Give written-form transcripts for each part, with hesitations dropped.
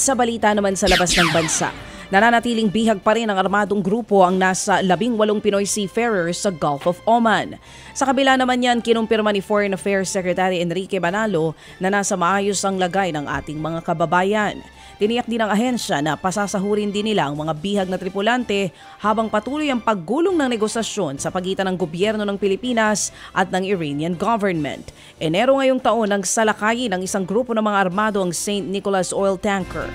Sa balita naman sa labas ng bansa, nananatiling bihag pa rin ang armadong grupo ang nasa 18 Pinoy seafarers sa Gulf of Oman. Sa kabila naman yan, kinumpirma ni Foreign Affairs Secretary Enrique Manalo na nasa maayos ang lagay ng ating mga kababayan. Tiniyak din ng ahensya na pasasahurin din nila ang mga bihag na tripulante habang patuloy ang paggulong ng negosasyon sa pagitan ng gobyerno ng Pilipinas at ng Iranian government. Enero ngayong taon nang salakayin ng isang grupo ng mga armado ang St. Nicholas oil tanker.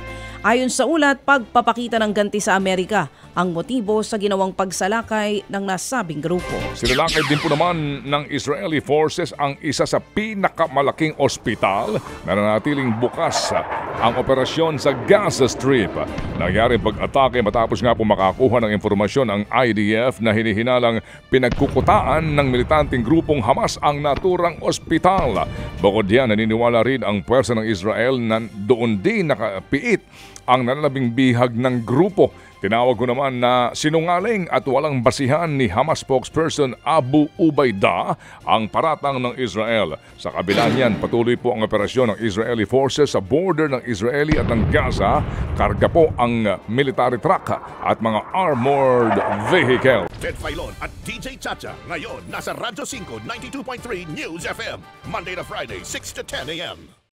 Ayon sa ulat, pagpapakita ng ganti sa Amerika ang motibo sa ginawang pagsalakay ng nasabing grupo. Sinalakay din po naman ng Israeli forces ang isa sa pinakamalaking ospital na nanatiling bukas ang operasyon sa Gaza Strip. Nangyari pag-atake matapos nga po makakuha ng informasyon ang IDF na hinihinalang pinagkukutaan ng militanteng grupong Hamas ang naturang ospital. Bukod diyan, naniniwala rin ang puwersa ng Israel na doon din nakapiit ang nananabing bihag ng grupo. Tinawag ko naman na sinungaling at walang basihan ni Hamas spokesperson Abu Ubaida ang paratang ng Israel. Sa kabila niyan, patuloy po ang operasyon ng Israeli forces sa border ng Israeli at ng Gaza. Karga po ang military truck at mga armored vehicle. Ted Filon at DJ Chacha ngayon nasa Radyo 5 92.3 News FM Monday to Friday 6 to 10 a.m.